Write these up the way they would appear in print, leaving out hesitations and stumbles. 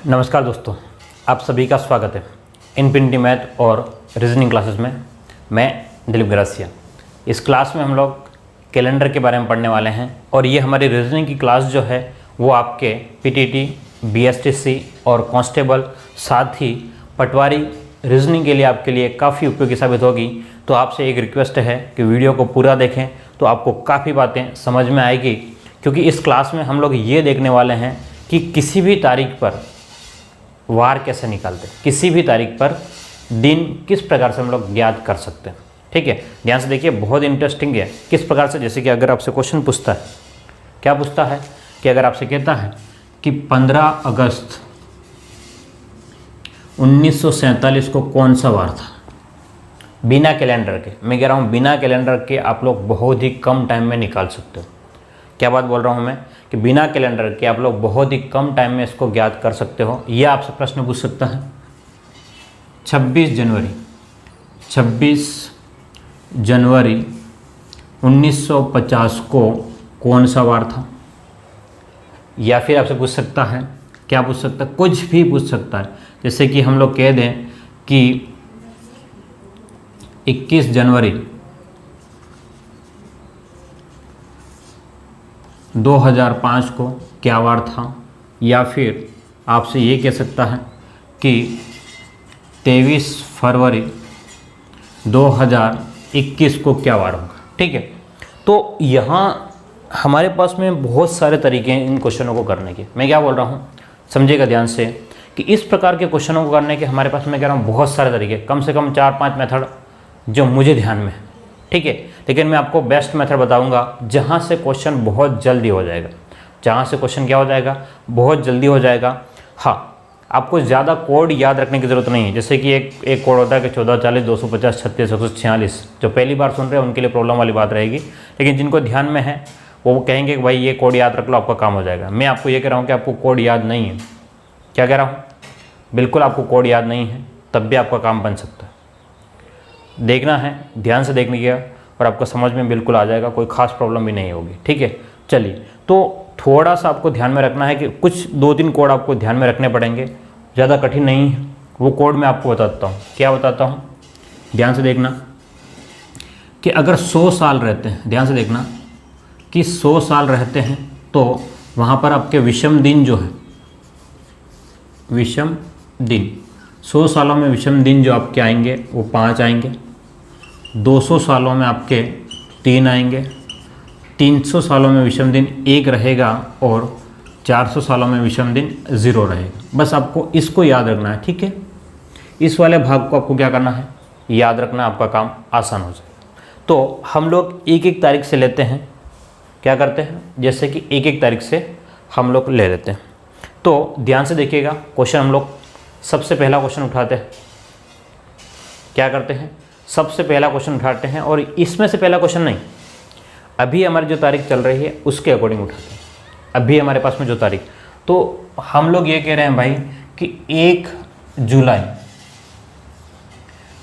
नमस्कार दोस्तों, आप सभी का स्वागत है इनफिनिटी मैथ और रीजनिंग क्लासेस में। मैं दिलीप ग्रासिया। इस क्लास में हम लोग कैलेंडर के बारे में पढ़ने वाले हैं और ये हमारी रीजनिंग की क्लास जो है वो आपके पीटीटी, बीएसटीसी और कांस्टेबल साथ ही पटवारी रीजनिंग के लिए आपके लिए काफ़ी उपयोगी साबित होगी। तो आपसे एक रिक्वेस्ट है कि वीडियो को पूरा देखें तो आपको काफ़ी बातें समझ में आएगी, क्योंकि इस क्लास में हम लोग ये देखने वाले हैं कि किसी भी तारीख पर वार कैसे निकालते हैं, किसी भी तारीख पर दिन किस प्रकार से हम लोग ज्ञात कर सकते हैं। ठीक है, ध्यान से देखिए, बहुत इंटरेस्टिंग है। किस प्रकार से, जैसे कि अगर आपसे क्वेश्चन पूछता है, क्या पूछता है कि अगर आपसे कहता है कि 15 अगस्त 1947 को कौन सा वार था, बिना कैलेंडर के, मैं कह रहा हूँ बिना कैलेंडर के आप लोग बहुत ही कम टाइम में निकाल सकते हो। क्या बात बोल रहा हूँ मैं कि बिना कैलेंडर के आप लोग बहुत ही कम टाइम में इसको ज्ञात कर सकते हो। यह आपसे प्रश्न पूछ सकता है 26 जनवरी 1950 को कौन सा वार था। या फिर आपसे पूछ सकता है, क्या पूछ सकता है, कुछ भी पूछ सकता है। जैसे कि हम लोग कह दें कि 21 जनवरी 2005 को क्या वार था। या फिर आपसे ये कह सकता है कि 23 फरवरी 2021 को क्या वार होगा। ठीक है, तो यहाँ हमारे पास में बहुत सारे तरीके हैं इन क्वेश्चनों को करने के। मैं क्या बोल रहा हूँ, समझिएगा ध्यान से कि इस प्रकार के क्वेश्चनों को करने के हमारे पास, मैं कह रहा हूँ बहुत सारे तरीके, कम से कम 4-5 मेथड जो मुझे ध्यान में है। ठीक है, लेकिन मैं आपको बेस्ट मेथड बताऊंगा जहां से क्वेश्चन बहुत जल्दी हो जाएगा, जहां से क्वेश्चन क्या हो जाएगा, बहुत जल्दी हो जाएगा। हाँ, आपको ज़्यादा कोड याद रखने की ज़रूरत नहीं है। जैसे कि एक कोड होता है कि 14, 40, 250, 36, 146। जो पहली बार सुन रहे हैं उनके लिए प्रॉब्लम वाली बात रहेगी, लेकिन जिनको ध्यान में है वो कहेंगे कि भाई ये कोड याद रख लो, आपका काम हो जाएगा। मैं आपको ये कह रहा हूँ कि आपको कोड याद नहीं है। क्या कह रहा हूँ, बिल्कुल आपको कोड याद नहीं है, तब भी आपका काम बन सकता है। देखना है, ध्यान से देखने की, और आपको समझ में बिल्कुल आ जाएगा, कोई खास प्रॉब्लम भी नहीं होगी। ठीक है, चलिए, तो थोड़ा सा आपको ध्यान में रखना है कि कुछ 2-3 कोड आपको ध्यान में रखने पड़ेंगे, ज़्यादा कठिन नहीं है। वो कोड मैं आपको बताता हूँ। क्या बताता हूँ, ध्यान से देखना कि अगर 100 साल रहते हैं, ध्यान से देखना कि 100 साल रहते हैं तो वहाँ पर आपके विषम दिन जो है, विषम दिन 100 सालों में विषम दिन जो आपके आएंगे वो 5 आएंगे। 200 सालों में आपके 3 आएंगे। 300 सालों में विषम दिन 1 रहेगा और 400 सालों में विषम दिन 0 रहेगा। बस आपको इसको याद रखना है। ठीक है, इस वाले भाग को आपको क्या करना है, याद रखना, आपका काम आसान हो जाएगा। तो हम लोग एक एक तारीख से लेते हैं। क्या करते हैं, जैसे कि एक एक तारीख से हम लोग ले लेते हैं। तो ध्यान से देखिएगा, क्वेश्चन हम लोग सबसे पहला क्वेश्चन उठाते हैं। क्या करते हैं, सबसे पहला क्वेश्चन उठाते हैं, और इसमें से पहला क्वेश्चन नहीं, अभी हमारी जो तारीख चल रही है उसके अकॉर्डिंग उठाते हैं। अभी हमारे पास में जो तारीख, तो हम लोग ये कह रहे हैं भाई कि 1 जुलाई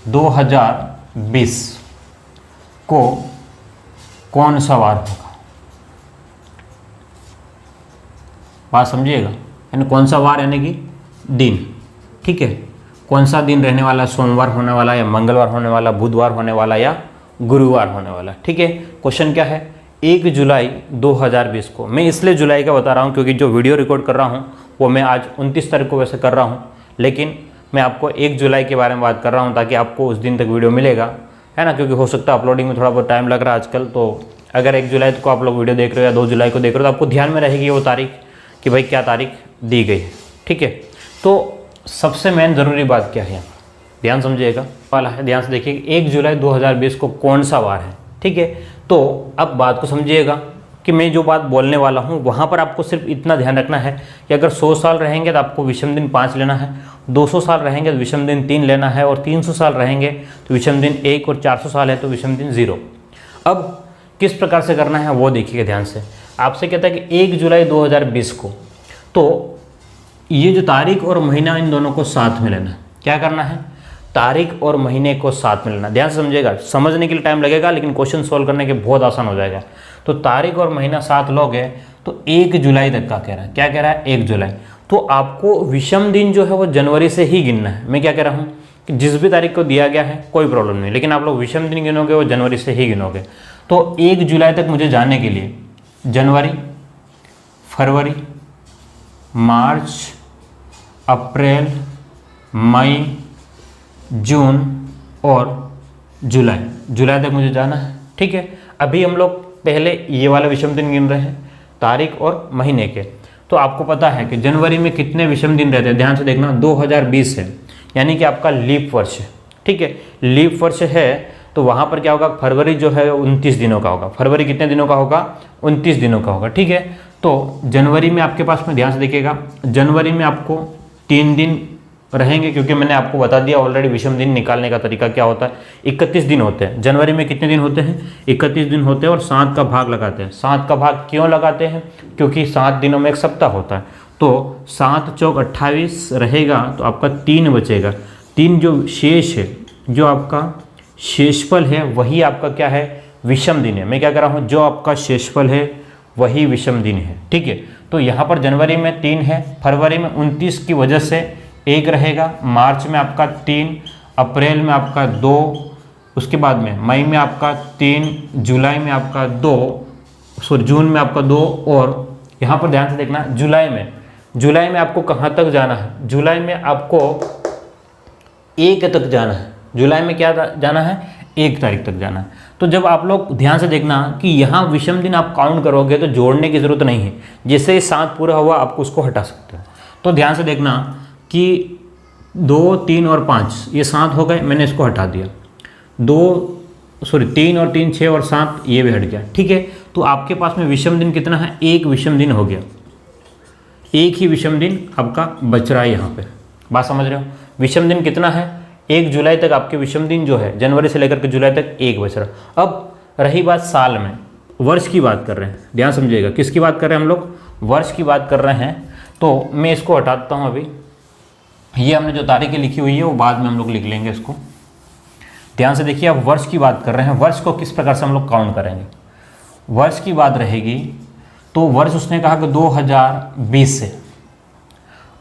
2020 को कौन सा वार होगा। बात समझिएगा, यानी कौन सा वार यानी कि दिन। ठीक है, कौन सा दिन रहने वाला, सोमवार होने वाला या मंगलवार होने वाला, बुधवार होने वाला या गुरुवार होने वाला। ठीक है, क्वेश्चन क्या है, 1 जुलाई 2020 को। मैं इसलिए जुलाई का बता रहा हूँ क्योंकि जो वीडियो रिकॉर्ड कर रहा हूँ वो मैं आज 29 तारीख को वैसे कर रहा हूँ, लेकिन मैं आपको 1 जुलाई के बारे में बात कर रहा हूँ ताकि आपको उस दिन तक वीडियो मिलेगा, है ना। क्योंकि हो सकता है अपलोडिंग में थोड़ा बहुत टाइम लग रहा है आजकल, तो अगर 1 जुलाई को आप लोग वीडियो देख रहे हो या 2 जुलाई को देख रहे हो तो आपको ध्यान में रहेगी वो तारीख कि भाई क्या तारीख दी गई है। ठीक है, तो सबसे मेन ज़रूरी बात क्या है यहाँ, ध्यान समझिएगा वाला है। ध्यान से देखिए, 1 जुलाई 2020 को कौन सा वार है। ठीक है, तो अब बात को समझिएगा कि मैं जो बात बोलने वाला हूँ वहाँ पर आपको सिर्फ इतना ध्यान रखना है कि अगर 100 साल रहेंगे तो आपको विषम दिन 5 लेना है, 200 साल रहेंगे तो विषम दिन 3 लेना है, और 300 साल रहेंगे तो विषम दिन 1, और 400 साल है तो विषम दिन 0। अब किस प्रकार से करना है वो देखिएगा ध्यान से। आपसे कहता है कि 1 जुलाई 2020 को, तो ये जो तारीख और महीना इन दोनों को साथ में लेना है। क्या करना है, तारीख और महीने को साथ में लेना। ध्यान से समझिएगा, समझने के लिए टाइम लगेगा लेकिन क्वेश्चन सॉल्व करने के बहुत आसान हो जाएगा। तो तारीख और महीना साथ लोगे तो 1 जुलाई तक का कह रहा है। क्या कह रहा है, 1 जुलाई। तो आपको विषम दिन जो है वो जनवरी से ही गिनना है। मैं क्या कह रहा हूँ कि जिस भी तारीख को दिया गया है कोई प्रॉब्लम नहीं, लेकिन आप लोग विषम दिन गिनोगे वो जनवरी से ही गिनोगे। तो 1 जुलाई तक मुझे जाने के लिए जनवरी, फरवरी, मार्च, अप्रैल, मई, जून और जुलाई तक मुझे जाना है। ठीक है, अभी हम लोग पहले ये वाला विषम दिन गिन रहे हैं, तारीख और महीने के। तो आपको पता है कि जनवरी में कितने विषम दिन रहते हैं, ध्यान से देखना, 2020 है, यानी कि आपका लीप वर्ष है। ठीक है, लीप वर्ष है तो वहाँ पर क्या होगा, फरवरी जो है 29 दिनों का होगा। फरवरी कितने दिनों का होगा, 29 दिनों का होगा। ठीक है, तो जनवरी में आपके पास में, ध्यान से देखिएगा, जनवरी में आपको 3 दिन रहेंगे, क्योंकि मैंने आपको बता दिया ऑलरेडी विषम दिन निकालने का तरीका क्या होता है। 31 दिन होते हैं जनवरी में। कितने दिन होते हैं, 31 दिन होते हैं, और 7 का भाग लगाते हैं। 7 का भाग क्यों लगाते हैं, क्योंकि 7 दिनों में एक सप्ताह होता है। तो 7 चौक 28 रहेगा, तो आपका 3 बचेगा। 3 जो शेष है, जो आपका शेषफल है, वही आपका क्या है, विषम दिन है। मैं क्या कर रहा हूँ, जो आपका शेषफल है वही विषम दिन है। ठीक है, तो यहाँ पर जनवरी में 3 है, फरवरी में 29 की वजह से 1 रहेगा, मार्च में आपका 3, अप्रैल में आपका 2, उसके बाद में मई में आपका 3, जुलाई में आपका 2, जून में आपका 2, और यहाँ पर ध्यान से देखना, जुलाई में आपको कहाँ तक जाना है, जुलाई में आपको 1 तक जाना है। जुलाई में क्या जाना है, 1 तारीख तक जाना है। तो जब आप लोग ध्यान से देखना कि यहाँ विषम दिन आप काउंट करोगे तो जोड़ने की ज़रूरत नहीं है, जैसे 7 पूरा हुआ आपको उसको हटा सकते हैं। तो ध्यान से देखना कि 2, 3 और 5 ये 7 हो गए, मैंने इसको हटा दिया। 3 और 3 6 और 7 ये भी हट गया। ठीक है, तो आपके पास में विषम दिन कितना है, 1 विषम दिन हो गया। 1 ही विषम दिन आपका बच रहा है यहाँ पे, बात समझ रहे हो। विषम दिन कितना है, 1 जुलाई तक आपके विषम दिन जो है, जनवरी से लेकर के जुलाई तक 1 बच रहा। अब रही बात साल में, वर्ष की बात कर रहे हैं, ध्यान समझिएगा, किसकी बात कर रहे हैं हम लोग, वर्ष की बात कर रहे हैं। तो मैं इसको हटाता हूँ अभी, ये हमने जो तारीखें लिखी हुई है वो बाद में हम लोग लिख लेंगे इसको। ध्यान से देखिए, आप वर्ष की बात कर रहे हैं, वर्ष को किस प्रकार से हम लोग काउंट करेंगे। वर्ष की बात रहेगी तो वर्ष उसने कहा कि 2020 से।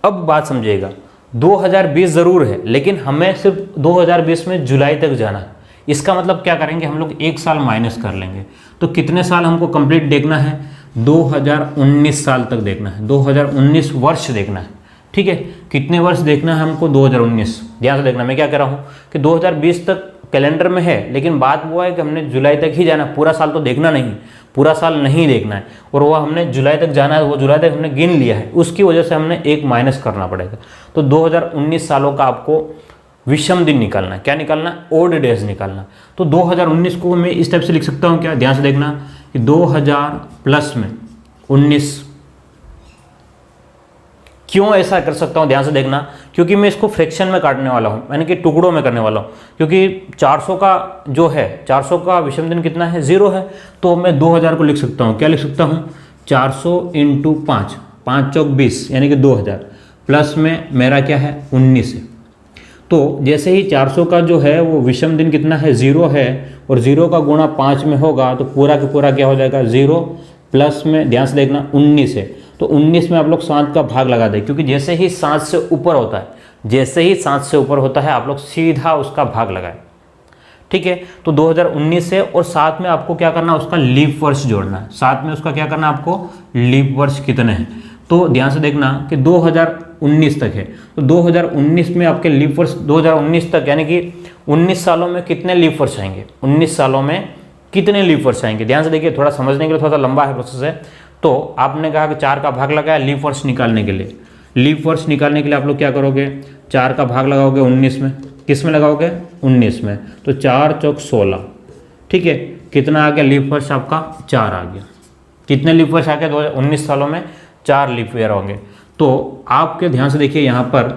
अब बात समझिएगा, 2020 ज़रूर है, लेकिन हमें सिर्फ 2020 में जुलाई तक जाना है। इसका मतलब क्या करेंगे, हम लोग 1 साल माइनस कर लेंगे। तो कितने साल हमको कंप्लीट देखना है, 2019 साल तक देखना है, 2019 वर्ष देखना है। ठीक है, कितने वर्ष देखना है हमको, 2019। ध्यान से देखना, मैं क्या कह रहा हूँ कि 2020 तक कैलेंडर में है, लेकिन बात वो है कि हमने जुलाई तक ही जाना, पूरा साल तो देखना नहीं, पूरा साल नहीं देखना है, और वो हमने जुलाई तक जाना है, वो जुलाई तक हमने गिन लिया है, उसकी वजह से हमने 1 माइनस करना पड़ेगा। तो 2019 सालों का आपको विषम दिन निकालना है। क्या निकालना, ओड डेज निकालना। तो 2019 को मैं इस टाइप से लिख सकता हूँ क्या, ध्यान से देखना कि 2000 प्लस में 19। क्यों ऐसा कर सकता हूँ, ध्यान से देखना, क्योंकि मैं इसको फ्रैक्शन में काटने वाला हूँ, यानी कि टुकड़ों में करने वाला हूँ। क्योंकि 400 का जो है, 400 का विषम दिन कितना है, 0 है। तो मैं 2000 को लिख सकता हूँ, क्या लिख सकता हूँ, 400 × 5, 5 चौक 20, यानी कि 2000, प्लस में मेरा क्या है, 19 है। तो जैसे ही 400 का जो है वो विषम दिन कितना है, 0 है, और 0 का गुणा 5 में होगा तो पूरा का पूरा क्या हो जाएगा, 0, प्लस में ध्यान से देखना 19 है। तो 19 में आप लोग 7 का भाग लगा दें, क्योंकि जैसे ही 7 से ऊपर होता है, जैसे ही 7 से ऊपर होता है आप लोग सीधा उसका भाग लगाएं। ठीक है, तो 2019 है, और साथ में आपको क्या करना है, उसका लीप वर्ष जोड़ना है। साथ में उसका क्या करना है, आपको लीप वर्ष कितने हैं। तो ध्यान से देखना कि 2019 तक है, तो 2019 में आपके लीप वर्ष 2019 तक, यानी कि 19 सालों में कितने लीप वर्ष आएंगे, 19 सालों में कितने लीप वर्ष आएंगे। ध्यान से देखिए, थोड़ा समझने के लिए थोड़ा सा लंबा है प्रोसेस है। तो आपने कहा कि 4 का भाग लगाया लीप वर्ष निकालने के लिए। लीप वर्ष निकालने के लिए आप लोग क्या करोगे, 4 का भाग लगाओगे 19 में, किस में लगाओगे, 19 में। तो 4 चौक 16, ठीक है, कितना आ गया लीप वर्ष आपका, 4 आ गया। कितने लीप वर्ष आ गए, 2019 सालों में 4 लीप ईयर होंगे। तो आपके ध्यान से देखिए यहाँ पर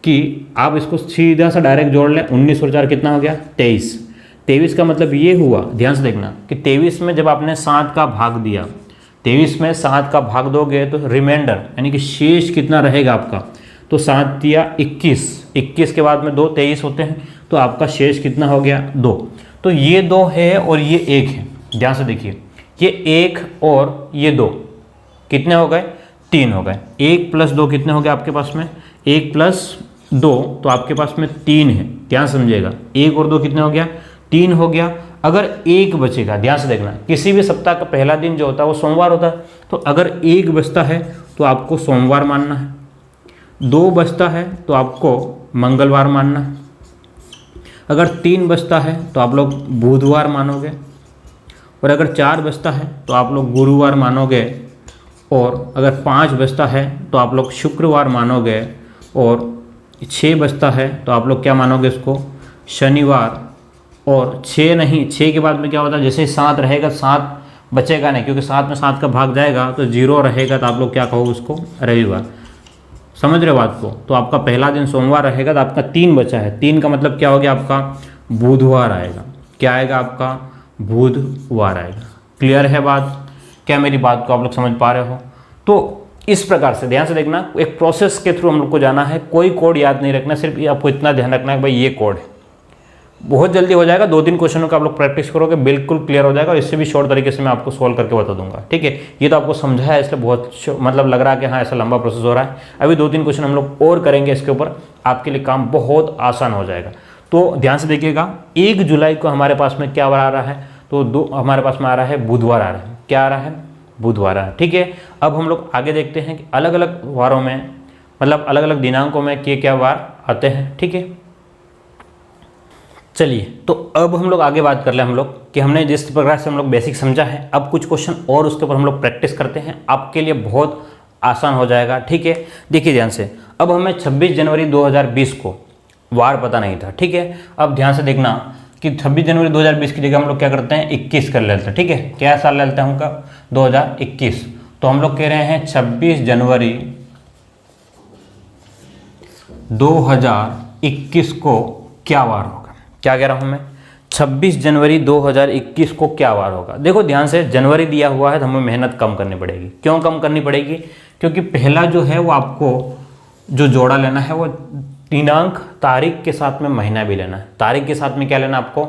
कि आप इसको सीधा सा डायरेक्ट जोड़ लें, 19 और 4 कितना हो गया, 23। 23 का मतलब ये हुआ, ध्यान से देखना कि 23 में जब आपने 7 का भाग दिया, 23 में 7 का भाग दोगे तो रिमाइंडर यानी कि शेष कितना रहेगा आपका, तो 7 दिया 21, 21 के बाद में 2 23 होते हैं, तो आपका शेष कितना हो गया, 2। तो ये 2 है और ये 1 है। ध्यान से देखिए, ये 1 और ये 2 कितने हो गए, 3 हो गए। 1 + 2 कितने हो गए आपके पास में? 1 + 2 तो आपके पास में 3 है। ध्यान समझिएगा, 1 और 2 कितने हो गया? 3 हो गया। अगर 1 बचेगा, ध्यान से देखना, किसी भी सप्ताह का पहला दिन जो होता है वो सोमवार होता है, तो अगर 1 बचता है तो आपको सोमवार मानना है, 2 बचता है तो आपको मंगलवार मानना है, अगर 3 बचता है तो आप लोग बुधवार मानोगे, और अगर 4 बचता है तो आप लोग गुरुवार मानोगे, और अगर 5 बचता है तो आप लोग शुक्रवार मानोगे, और 6 बचता है तो आप लोग क्या मानोगे इसको? शनिवार। और 6 नहीं, 6 के बाद में क्या होता है? जैसे 7 रहेगा, 7 बचेगा नहीं, क्योंकि 7 में 7 का भाग जाएगा तो 0 रहेगा, तो आप लोग क्या कहोगे उसको? रविवार। समझ रहे हो बात को? तो आपका पहला दिन सोमवार रहेगा, तो आपका 3 बचा है, 3 का मतलब क्या हो गया आपका? बुधवार आएगा। क्या आएगा आपका? बुधवार आएगा। क्लियर है बात? क्या मेरी बात को आप लोग समझ पा रहे हो? तो इस प्रकार से ध्यान से देखना, एक प्रोसेस के थ्रू हम लोग को जाना है, कोई कोड याद नहीं रखना, सिर्फ आपको इतना ध्यान रखना है भाई ये कोड है। बहुत जल्दी हो जाएगा, 2-3 क्वेश्चनों का आप लोग प्रैक्टिस करोगे, बिल्कुल क्लियर हो जाएगा, और इससे भी शॉर्ट तरीके से मैं आपको सॉल्व करके बता दूंगा। ठीक है, ये तो आपको समझा है, इसलिए बहुत मतलब लग रहा है कि हाँ ऐसा लंबा प्रोसेस हो रहा है। अभी 2-3 क्वेश्चन हम लोग और करेंगे इसके ऊपर, आपके लिए काम बहुत आसान हो जाएगा। तो ध्यान से देखिएगा, 1 जुलाई को हमारे पास में क्या आ रहा है? तो हमारे पास में आ रहा है बुधवार आ रहा है। क्या आ रहा है? बुधवार आ रहा है। ठीक है, अब हम लोग आगे देखते हैं कि अलग अलग वारों में, मतलब अलग अलग दिनांकों में क्या वार आते हैं। ठीक है, चलिए तो अब हम लोग आगे बात कर ले हम लोग कि हमने जिस प्रकार से हम लोग बेसिक समझा है, अब कुछ क्वेश्चन और उसके ऊपर हम लोग प्रैक्टिस करते हैं, आपके लिए बहुत आसान हो जाएगा। ठीक है, देखिए ध्यान से, अब हमें 26 जनवरी 2020 को वार पता नहीं था। ठीक है, अब ध्यान से देखना कि 26 जनवरी 2020 की जगह हम लोग क्या करते हैं? 21 कर लेते हैं। ठीक है, क्या साल लेते हैं उनका? 2021। तो हम लोग कह रहे हैं 26 जनवरी 2021 को क्या वार होगा? क्या कह रहा हूं मैं? 26 जनवरी 2021 को क्या वार होगा? देखो ध्यान से, जनवरी दिया हुआ है तो हमें मेहनत कम करनी पड़ेगी। क्यों कम करनी पड़ेगी? क्योंकि पहला जो है वो आपको जो जोड़ा लेना है वो दिनांक, तारीख के साथ में महीना भी लेना है, तारीख के साथ में क्या लेना आपको?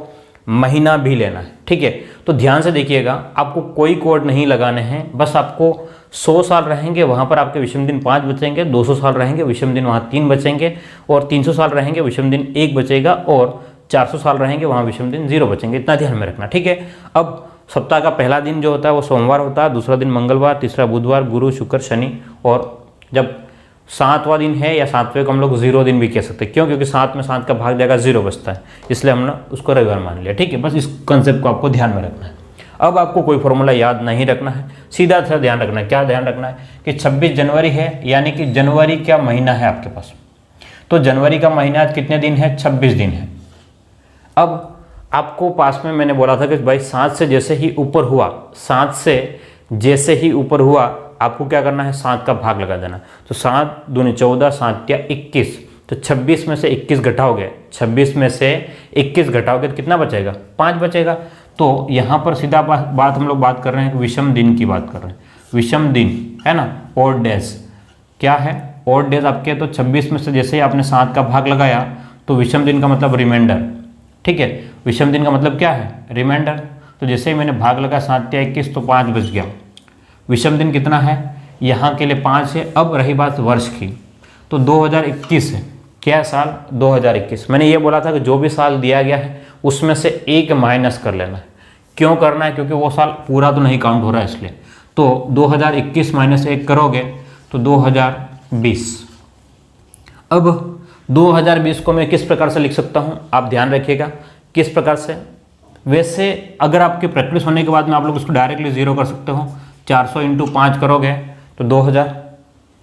महीना भी लेना है। ठीक है, तो ध्यान से देखिएगा, आपको कोई कोड नहीं लगाने हैं, बस आपको 100 साल रहेंगे वहाँ पर आपके विषम दिन 5 बचेंगे, 200 साल रहेंगे विषम दिन वहाँ 3 बचेंगे, और 300 साल रहेंगे विषम दिन 1 बचेगा, और 400 साल रहेंगे वहाँ विषम दिन 0 बचेंगे। इतना ध्यान में रखना। ठीक है, अब सप्ताह का पहला दिन जो होता है वो सोमवार होता है, दूसरा दिन मंगलवार, तीसरा बुधवार, गुरु, शुक्र, शनि, और जब 7वां दिन है या 7वें को हम लोग 0 दिन भी कह सकते हैं। क्यों? क्योंकि 7 में 7 का भाग जाएगा, 0 बचता है, इसलिए हमने उसको रविवार मान लिया। ठीक है, बस इस कंसेप्ट को आपको ध्यान में रखना है। अब आपको कोई फॉर्मूला याद नहीं रखना है, सीधा सा ध्यान रखना है। क्या ध्यान रखना है? कि 26 जनवरी है, यानी कि जनवरी क्या महीना है आपके पास, तो जनवरी का महीना कितने दिन है? 26 दिन है। अब आपको पास में मैंने बोला था कि भाई 7 से जैसे ही ऊपर हुआ, 7 से जैसे ही ऊपर हुआ आपको क्या करना है? 7 का भाग लगा देना। तो 7 दूनी 14, 7 या 21, तो 26 में से 21 घटाओगे, 26 में से 21 घटाओगे तो कितना बचेगा? 5 बचेगा। तो यहाँ पर सीधा बात हम लोग बात कर रहे हैं, विषम दिन की बात कर रहे हैं। विषम दिन है ना, ऑड डेज। क्या है? ऑड डेज आपके। तो 26 में से जैसे ही आपने 7 का भाग लगाया तो विषम दिन का मतलब रिमाइंडर। ठीक है, विषम दिन का मतलब क्या है? रिमाइंडर। तो जैसे ही मैंने भाग लगा 7 या 21 तो 5 बच गया। विषम दिन कितना है? यहाँ के लिए 5 है। अब रही बात वर्ष की, तो 2021 है। क्या साल? 2021। मैंने ये बोला था कि जो भी साल दिया गया है उसमें से 1 माइनस कर लेना है। क्यों करना है? क्योंकि वो साल पूरा तो नहीं काउंट हो रहा है, इसलिए। तो 2021 माइनस 1 करोगे तो 2020। अब 2020 को मैं किस प्रकार से लिख सकता हूँ, आप ध्यान रखिएगा किस प्रकार से। वैसे अगर आपकी प्रैक्टिस होने के बाद में आप लोग उसको डायरेक्टली 0 कर सकते हो। 400 × 5 करोगे तो 2000।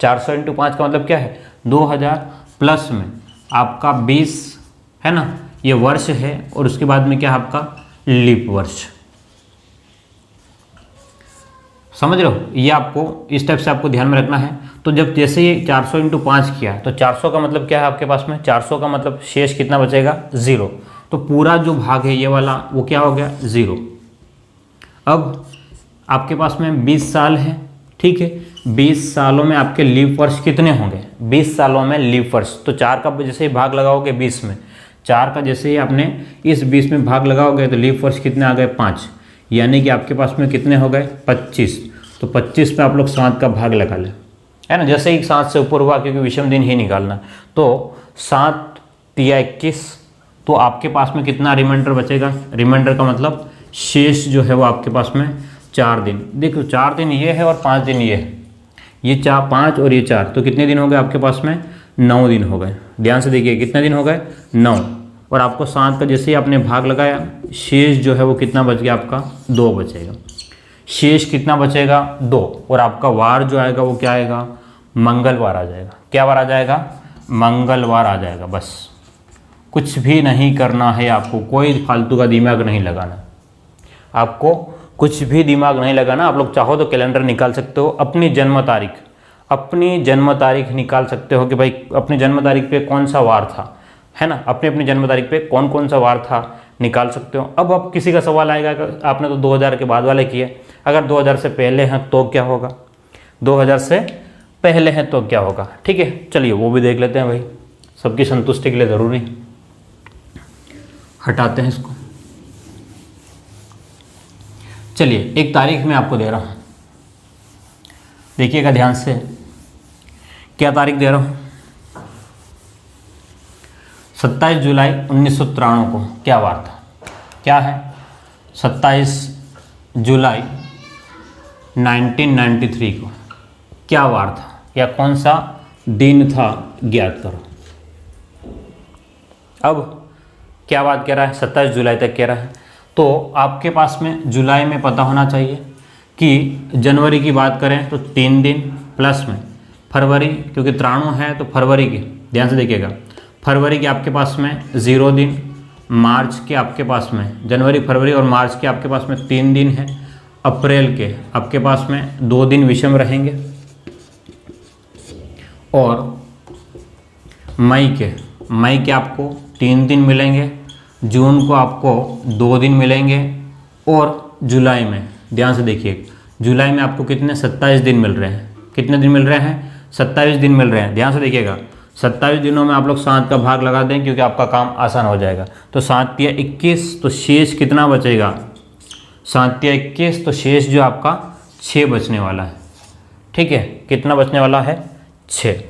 400 × 5 का मतलब क्या है? 2000 प्लस में आपका 20 है ना, ये वर्ष है, और उसके बाद में क्या है आपका? लीप वर्ष। समझ रहे हो? ये आपको इस टाइप से आपको ध्यान में रखना है। तो जब जैसे ये 400 × 5 किया तो 400 का मतलब क्या है आपके पास में? 400 का मतलब शेष कितना बचेगा? 0। तो पूरा जो भाग है ये वाला वो क्या हो गया? 0। अब आपके पास में 20 साल है। ठीक है, 20 सालों में आपके लीप वर्ष कितने होंगे? 20 सालों में लीप वर्ष। तो 4 का जैसे ही भाग लगाओगे 20 में, 4 का जैसे ही आपने इस 20 में भाग लगाओगे तो लीप वर्ष कितने आ गए? 5। यानी कि आपके पास में कितने हो गए? 25। तो 25 पे आप लोग 7 का भाग लगा लें। है ना। जैसे ही 7 से ऊपर हुआ, क्योंकि विषम दिन ही निकालना, तो 7 तिया 21, तो आपके पास में कितना रिमाइंडर बचेगा? रिमाइंडर का मतलब शेष जो है वो आपके पास में 4 दिन। देखो 4 दिन ये है और 5 दिन ये है, ये 4 5 और ये 4, तो कितने दिन हो गए आपके पास में? 9 दिन हो गए। ध्यान से देखिए कितने दिन हो गए? 9। और आपको 7 का जैसे ही आपने भाग लगाया, शेष जो है वो कितना बच गया आपका? 2 बचेगा। शेष कितना बचेगा? 2। और आपका वार जो आएगा वो क्या आएगा? मंगलवार आ जाएगा। क्या वार आ जाएगा? मंगलवार आ जाएगा। बस कुछ भी नहीं करना है आपको, कोई फालतू का दिमाग नहीं लगाना, आपको कुछ भी दिमाग नहीं लगाना। आप लोग चाहो तो कैलेंडर निकाल सकते हो, अपनी जन्म तारीख निकाल सकते हो कि भाई अपनी जन्म तारीख पे कौन सा वार था, है ना। अपनी जन्म तारीख पे कौन कौन सा वार था निकाल सकते हो। अब किसी का सवाल आएगा कि आपने तो 2000 के बाद वाले किए, अगर 2000 से पहले हैं तो क्या होगा? 2000 से पहले हैं तो क्या होगा? ठीक है, चलिए वो भी देख लेते हैं भाई, सबकी संतुष्टि के लिए ज़रूरी। हटाते हैं इसको। चलिए एक तारीख मैं आपको दे रहा हूँ, देखिएगा ध्यान से। क्या तारीख दे रहा हूँ? 27 जुलाई 1993 को क्या वार था? क्या है? 27 जुलाई 1993 को क्या वार था या कौन सा दिन था, ज्ञात करो। अब क्या बात कह रहा है? 27 जुलाई तक कह रहा है, तो आपके पास में जुलाई में पता होना चाहिए कि जनवरी की बात करें तो 3 दिन, प्लस में फरवरी, क्योंकि 93 है तो फरवरी के, ध्यान से देखिएगा, फरवरी के आपके पास में 0 दिन, मार्च के आपके पास में, जनवरी फरवरी और मार्च के आपके पास में 3 दिन है, अप्रैल के आपके पास में 2 दिन विषम रहेंगे, और मई के आपको 3 दिन मिलेंगे, जून को आपको 2 दिन मिलेंगे, और जुलाई में ध्यान से देखिए, जुलाई में आपको कितने? 27 दिन मिल रहे हैं। कितने दिन मिल रहे हैं? 27 दिन मिल रहे हैं। ध्यान से देखिएगा, 27 दिनों में आप लोग 7 का भाग लगा दें, क्योंकि आपका काम आसान हो जाएगा। तो 7 तिया 21, तो शेष कितना बचेगा? 7 तिया 21, तो शेष जो आपका 6 बचने वाला है। ठीक है, कितना बचने वाला है? 6।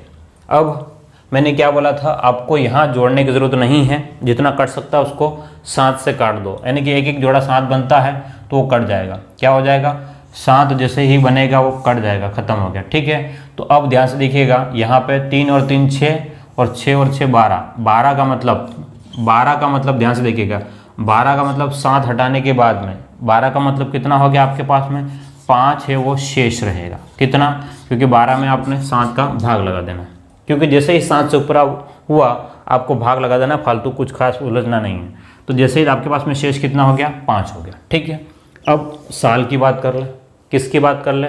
अब मैंने क्या बोला था, आपको यहाँ जोड़ने की ज़रूरत नहीं है, जितना कट सकता है उसको 7 से काट दो, यानी कि एक जोड़ा 7 बनता है तो वो कट जाएगा। क्या हो जाएगा? 7 जैसे ही बनेगा वो कट जाएगा, ख़त्म हो गया। ठीक है, तो अब ध्यान से देखिएगा, यहाँ पे 3 और 3 6, और 6 और 6 12। 12 का मतलब ध्यान से देखिएगा, 12 का मतलब 7 हटाने के बाद में 12 का मतलब कितना हो गया आपके पास में? 5 है वो शेष रहेगा। कितना? क्योंकि 12 में आपने 7 का भाग लगा देना, क्योंकि जैसे ही 7 से ऊपर हुआ आपको भाग लगा देना, फालतू कुछ खास उलझना नहीं है। तो जैसे ही आपके पास में शेष कितना हो गया? 5 हो गया। ठीक है, अब साल की बात कर ले। किसकी बात कर ले?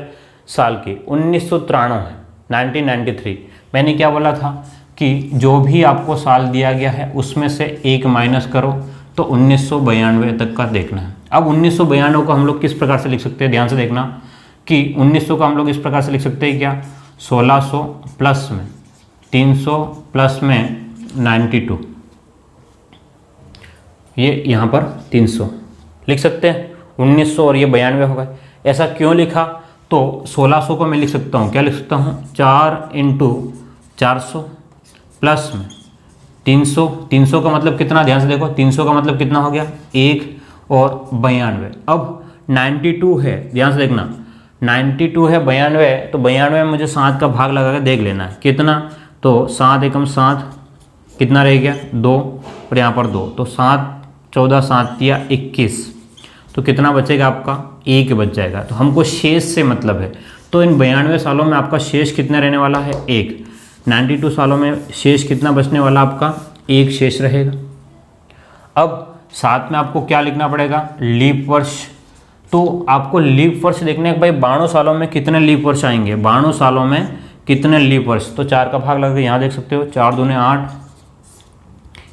साल की। 1993 है, 1993। मैंने क्या बोला था कि जो भी आपको साल दिया गया है उसमें से 1 माइनस करो, तो 1992 तक का देखना है। अब 1992 को हम लोग किस प्रकार से लिख सकते हैं? ध्यान से देखना कि 1900 को हम लोग इस प्रकार से लिख सकते हैं क्या? 1600 प्लस में 300 प्लस में 92, ये यहाँ पर 300 लिख सकते हैं। 1900 और ये 92 हो गए। ऐसा क्यों लिखा? तो 1600 को मैं लिख सकता हूँ, क्या लिख सकता हूँ? 4 × 400 प्लस में 300। 300 का मतलब कितना? ध्यान से देखो, 300 का मतलब कितना हो गया? 1 और 92। अब 92 है, ध्यान से देखना, 92 है 92, तो 92 में मुझे 7 का भाग लगा के देख लेना है कितना। तो 7 एकम 7, कितना रह गया? 2, और यहाँ पर 2, तो 7 14 7 तिया 21, तो कितना बचेगा आपका? 1 बच जाएगा। तो हमको शेष से मतलब है, तो इन 92 सालों में आपका शेष कितना रहने वाला है? 1। 92 सालों में शेष कितना बचने वाला आपका? 1 शेष रहेगा। अब साथ में आपको क्या लिखना पड़ेगा? लीप वर्ष। तो आपको लीप वर्ष देखने के भाई 92 सालों में कितने लीप वर्ष आएंगे, 92 सालों में कितने लीप वर्ष। तो 4 का भाग लगा के यहाँ देख सकते हो, 4 दूने 8,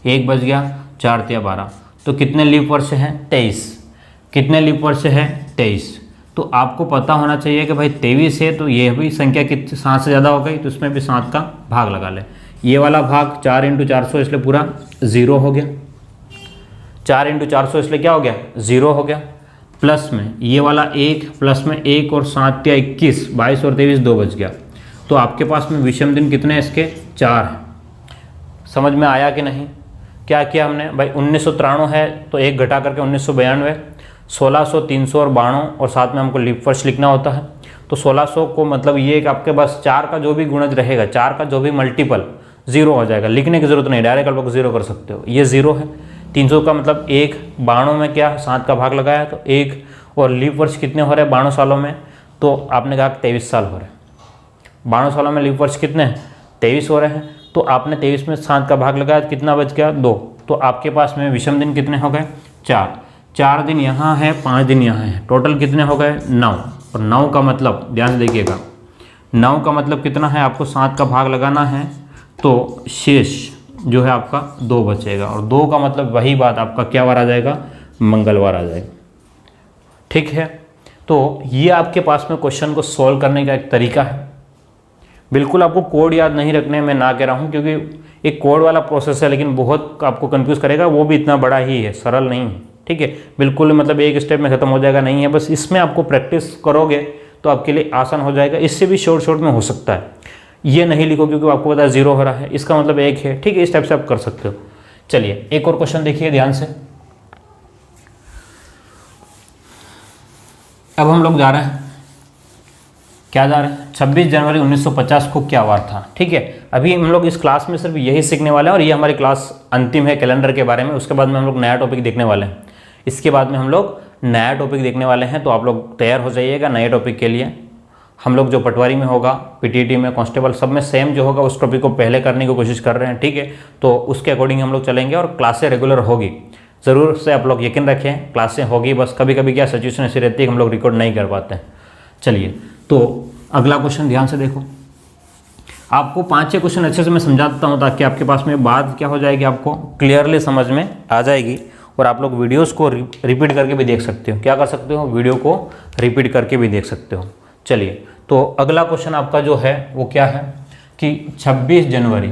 1 बच गया, 4 तिया 12, तो कितने लीप वर्ष हैं? 23। कितने लीप वर्ष है? 23। तो आपको पता होना चाहिए कि भाई 23 है तो ये भी संख्या कितनी 7 से ज़्यादा हो गई, तो इसमें भी 7 का भाग लगा ले। ये वाला भाग 4 × 400 इसलिए पूरा 0 हो गया। 4 × 400 इसलिए क्या हो गया? 0 हो गया। प्लस में ये वाला 1, प्लस में 1 और 7 तिया 21, 22 और 23 2 बच गया। तो आपके पास में विषम दिन कितने हैं इसके? 4 हैं। समझ में आया कि नहीं? क्या किया हमने भाई, 1993 है तो 1 घटा करके 1992, 1600, 300 और 92 और साथ में हमको लीप वर्ष लिखना होता है। तो 1600 को मतलब ये कि आपके पास 4 का जो भी गुणज रहेगा, 4 का जो भी मल्टीपल 0 हो जाएगा, लिखने की जरूरत नहीं, डायरेक्ट आप लोग 0 कर सकते हो। ये 0 है। 300 का मतलब 1, 92 में क्या 7 का भाग लगाया तो 1, और लीप वर्ष कितने हो रहे हैं 92 सालों में? तो आपने कहा 23 साल हो रहे हैं। 92 सालों में लीप वर्ष कितने हैं? 23 हो रहे हैं। तो आपने 23 में 7 का भाग लगाया, कितना बच गया? 2। तो आपके पास में विषम दिन कितने हो गए? 4। 4 दिन यहाँ है, 5 दिन यहाँ है, टोटल कितने हो गए? 9। और 9 का मतलब ध्यान से देखिएगा, 9 का मतलब कितना है? आपको 7 का भाग लगाना है तो शेष जो है आपका 2 बचेगा, और 2 का मतलब वही बात आपका क्या वार आ जाएगा? मंगलवार आ जाएगा। ठीक है, तो ये आपके पास में क्वेश्चन को सॉल्व करने का एक तरीका है। बिल्कुल आपको कोड याद नहीं रखने में ना कह रहा हूँ, क्योंकि एक कोड वाला प्रोसेस है, लेकिन बहुत आपको कंफ्यूज करेगा, वो भी इतना बड़ा ही है, सरल नहीं है। ठीक है, बिल्कुल मतलब एक स्टेप में ख़त्म हो जाएगा नहीं है, बस इसमें आपको प्रैक्टिस करोगे तो आपके लिए आसान हो जाएगा। इससे भी शॉर्ट में हो सकता है, ये नहीं लिखो क्योंकि आपको पता है 0 हो रहा है, इसका मतलब 1 है। ठीक है, इस टाइप से आप कर सकते हो। चलिए एक और क्वेश्चन देखिए ध्यान से। अब हम लोग जा रहे हैं, क्या जा रहे हैं? 26 जनवरी 1950 को क्या वार था? ठीक है, अभी हम लोग इस क्लास में सिर्फ यही सीखने वाले हैं, और ये हमारी क्लास अंतिम है कैलेंडर के बारे में। उसके बाद में हम लोग नया टॉपिक देखने वाले हैं। इसके बाद में हम लोग नया टॉपिक देखने वाले हैं, तो आप लोग तैयार हो जाइएगा नए टॉपिक के लिए। हम लोग जो पटवारी में होगा, पीटीटी में, कांस्टेबल, सब में सेम जो होगा उस टॉपिक को पहले करने की कोशिश कर रहे हैं। ठीक है, तो उसके अकॉर्डिंग हम लोग चलेंगे और क्लासें रेगुलर होगी। ज़रूर से आप लोग यकीन रखें, क्लासें होगी, बस कभी कभी क्या सिचुएशन ऐसी रहती है कि हम लोग रिकॉर्ड नहीं कर पाते हैं। चलिए, तो अगला क्वेश्चन ध्यान से देखो। आपको 5-6 क्वेश्चन अच्छे से मैं समझा देता हूँ, ताकि आपके पास में बात क्या हो जाएगी, आपको क्लियरली समझ में आ जाएगी, और आप लोग वीडियोस को रिपीट करके भी देख सकते हो। क्या कर सकते हो? वीडियो को रिपीट करके भी देख सकते हो। चलिए, तो अगला क्वेश्चन आपका जो है वो क्या है कि 26 जनवरी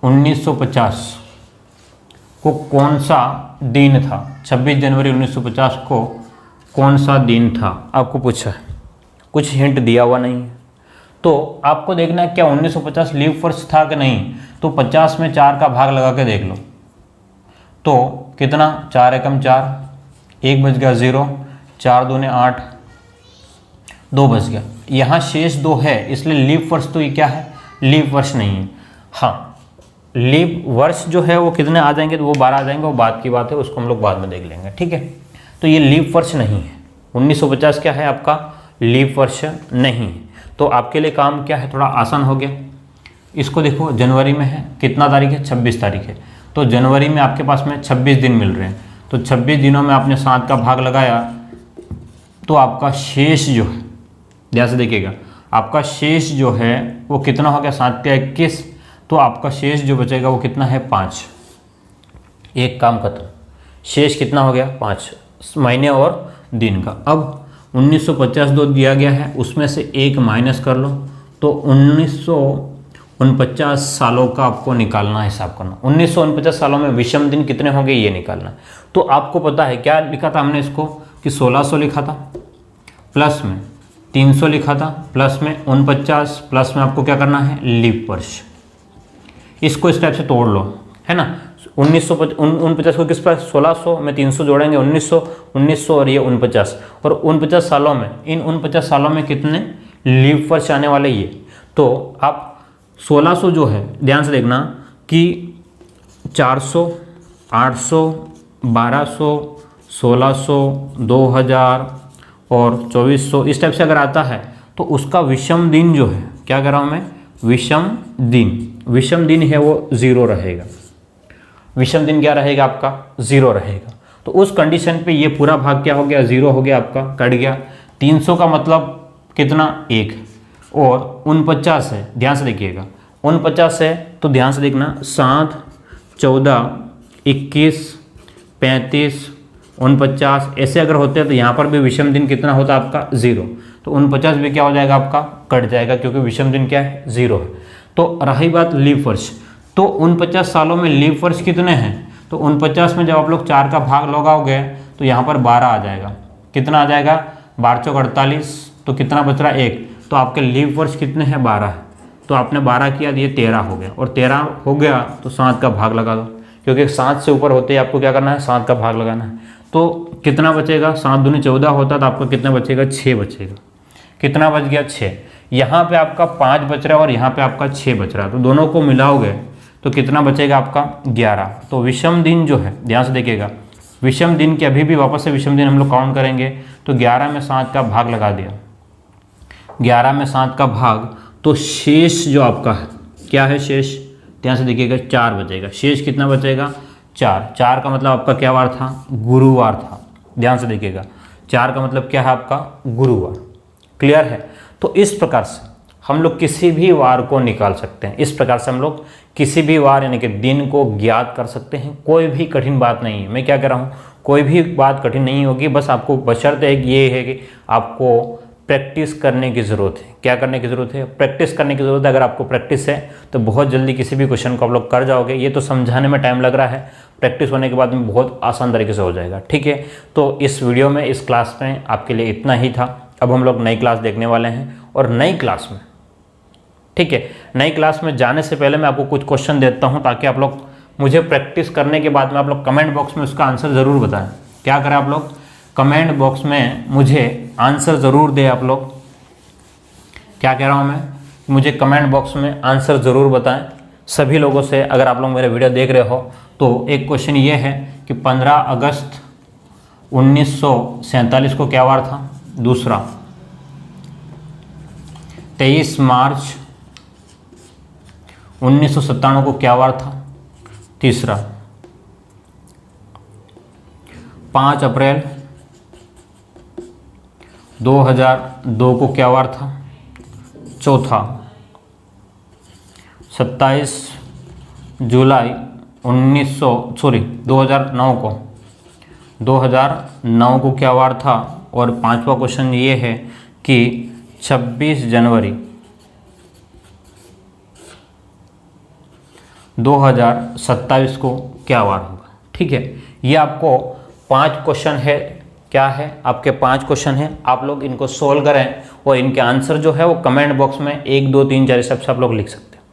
1950 को कौन सा दिन था? 26 जनवरी 1950 को कौन सा दिन था आपको पूछा है, कुछ हिंट दिया हुआ नहीं है। तो आपको देखना है क्या 1950 लीप वर्ष था कि नहीं। तो 50 में 4 का भाग लगा के देख लो, तो कितना? 4 एकम 4, 1 बच गया 0, 4 दूने 8, 2 बच गया। यहाँ शेष 2 है, इसलिए लीप वर्ष तो ये क्या है? लीप वर्ष नहीं है। हाँ, लीप वर्ष जो है वो कितने आ जाएंगे? तो वो 12 आ जाएंगे, वो बात की बात है, उसको हम लोग बाद में देख लेंगे। ठीक है, तो ये लीप वर्ष नहीं है। 1950 क्या है आपका? लीप वर्ष नहीं है। तो आपके लिए काम क्या है? थोड़ा आसान हो गया। इसको देखो, जनवरी में है, कितना तारीख है? 26 तारीख है। तो जनवरी में आपके पास में 26 दिन मिल रहे हैं, तो 26 दिनों में आपने 7 का भाग लगाया, तो आपका शेष जो है, ध्यान से देखिएगा, आपका शेष जो है वो कितना हो गया? 7 के 21, तो आपका शेष जो बचेगा वो कितना है? 5। एक काम खत्म, शेष कितना हो गया? 5 महीने और दिन का। अब 1950 दो दिया गया है, उसमें से 1 माइनस कर लो, तो 1949 सालों का आपको निकालना, हिसाब करना। 1949 सालों में विषम दिन कितने होंगे ये निकालना। तो आपको पता है क्या लिखा था हमने इसको कि 1600 लिखा था, प्लस में 300 लिखा था, प्लस में 49, प्लस में आपको क्या करना है? लीप वर्ष। इसको इस टाइप से तोड़ लो, है ना। 1949 को किस पर? 1600 में 300 जोड़ेंगे, 1900 और ये 49, और 49 सालों में, इन 49 सालों में कितने लीप वर्ष आने वाले ये। तो आप 1600 जो है, ध्यान से देखना कि 400, 800, 1200, 1600, 2000 और 2400, इस टाइप से अगर आता है तो उसका विषम दिन जो है, क्या कर रहा हूँ मैं? विषम दिन है वो 0 रहेगा। विषम दिन क्या रहेगा आपका? 0 रहेगा। तो उस कंडीशन पे ये पूरा भाग क्या हो गया? 0 हो गया, आपका कट गया। 300 का मतलब कितना? 1, और 49 है, ध्यान से देखिएगा, 49 है तो ध्यान से देखना, 7, 14, 21, 35, 49 ऐसे अगर होते हैं तो यहाँ पर भी विषम दिन कितना होता है आपका? 0। तो 49 भी क्या हो जाएगा आपका? कट जाएगा, क्योंकि विषम दिन क्या है? 0 है। तो रही बात लीप वर्ष, तो 49 सालों में लीप वर्ष कितने हैं? तो 49 में जब आप लोग 4 का भाग लगाओगे तो यहाँ पर 12 आ जाएगा। कितना आ जाएगा? 12 चौक 48, तो कितना बच रहा है 1। तो आपके लीप वर्ष कितने हैं 12 है, तो आपने 12 किया तो ये 13 हो गया, और 13 हो गया तो 7 का भाग लगा दो, क्योंकि 7 से ऊपर होते ही आपको क्या करना है 7 का भाग लगाना है। तो कितना बचेगा, 7 दूनी 14 होता तो आपका कितना बचेगा 6 बचेगा। कितना बच गया 6। यहाँ पे आपका 5 बच रहा है और यहाँ पे आपका 6 बच रहा है, तो दोनों को मिलाओगे तो कितना बचेगा आपका 11। तो विषम दिन जो है, ध्यान से देखिएगा, विषम दिन के अभी भी वापस से विषम दिन हम लोग काउंट करेंगे तो 11 में 7 का भाग लगा दिया, 11 में 7 का भाग, तो शेष जो आपका है क्या है शेष, ध्यान से देखिएगा 4 बचेगा। शेष कितना बचेगा 4। 4 का मतलब आपका क्या वार था, गुरुवार था। ध्यान से देखिएगा 4 का मतलब क्या है आपका गुरुवार। क्लियर है। तो इस प्रकार से हम लोग किसी भी वार को निकाल सकते हैं। इस प्रकार से हम लोग किसी भी वार यानी कि दिन को ज्ञात कर सकते हैं। कोई भी कठिन बात नहीं है, मैं क्या कह रहा हूँ, कोई भी बात कठिन नहीं होगी, बस आपको बशर्ते ये है कि आपको प्रैक्टिस करने की ज़रूरत है। क्या करने की ज़रूरत है, प्रैक्टिस करने की ज़रूरत है। अगर आपको प्रैक्टिस है तो बहुत जल्दी किसी भी क्वेश्चन को आप लोग कर जाओगे। ये तो समझाने में टाइम लग रहा है, प्रैक्टिस होने के बाद में बहुत आसान तरीके से हो जाएगा। ठीक है, तो इस वीडियो में, इस क्लास में आपके लिए इतना ही था। अब हम लोग नई क्लास देखने वाले हैं, और नई क्लास में, ठीक है, नई क्लास में जाने से पहले मैं आपको कुछ क्वेश्चन देता हूँ, ताकि आप लोग मुझे प्रैक्टिस करने के बाद में आप लोग कमेंट बॉक्स में उसका आंसर ज़रूर बताएं। क्या करें आप लोग, कमेंट बॉक्स में मुझे आंसर ज़रूर दें आप लोग। क्या कह रहा हूँ मैं, मुझे कमेंट बॉक्स में आंसर ज़रूर बताएं सभी लोगों से। अगर आप लोग मेरे वीडियो देख रहे हो तो एक क्वेश्चन ये है कि 15 अगस्त 1947 को क्या वार था, दूसरा 23 मार्च 1997 को क्या वार था, तीसरा 5 अप्रैल 2002 को क्या वार था, चौथा 27 जुलाई 2009 को क्या वार था। और 5वां क्वेश्चन ये है कि 26 जनवरी 2027 को क्या वार होगा। ठीक है, ये आपको 5 क्वेश्चन है, क्या है आपके 5 क्वेश्चन हैं। आप लोग इनको सोल्व करें और इनके आंसर जो है वो कमेंट बॉक्स में 1 2 3 4 सब से आप लोग लिख सकते हैं।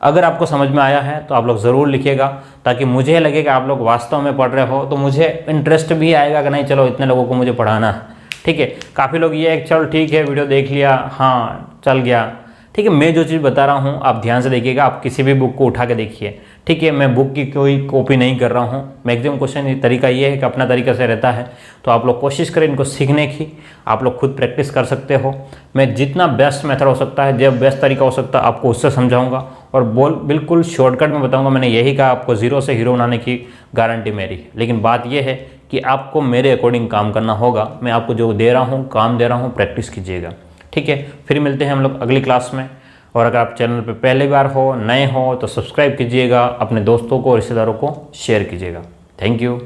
अगर आपको समझ में आया है तो आप लोग ज़रूर लिखिएगा, ताकि मुझे लगे कि आप लोग वास्तव में पढ़ रहे हो, तो मुझे इंटरेस्ट भी आएगा कि नहीं चलो इतने लोगों को मुझे पढ़ाना है। ठीक है, काफ़ी लोग ये है चलो ठीक है वीडियो देख लिया, हाँ चल गया। ठीक है, मैं जो चीज़ बता रहा हूँ आप ध्यान से देखिएगा, आप किसी भी बुक को उठा के देखिए। ठीक है, मैं बुक की कोई कॉपी नहीं कर रहा हूँ। मैक्सिमम क्वेश्चन तरीका ये है कि अपना तरीका से रहता है, तो आप लोग कोशिश करें इनको सीखने की। आप लोग खुद प्रैक्टिस कर सकते हो। मैं जितना बेस्ट मेथड हो सकता है, जब बेस्ट तरीका हो सकता है आपको उससे समझाऊंगा, और बिल्कुल शॉर्टकट में बताऊंगा। मैंने यही कहा आपको ज़ीरो से हीरो बनाने की गारंटी मेरी है, लेकिन बात यह है कि आपको मेरे अकॉर्डिंग काम करना होगा। मैं आपको जो दे रहा हूँ, काम दे रहा हूँ, प्रैक्टिस कीजिएगा। ठीक है, फिर मिलते हैं हम लोग अगली क्लास में। और अगर आप चैनल पर पहली बार हो, नए हो, तो सब्सक्राइब कीजिएगा, अपने दोस्तों को, रिश्तेदारों को शेयर कीजिएगा। Thank you.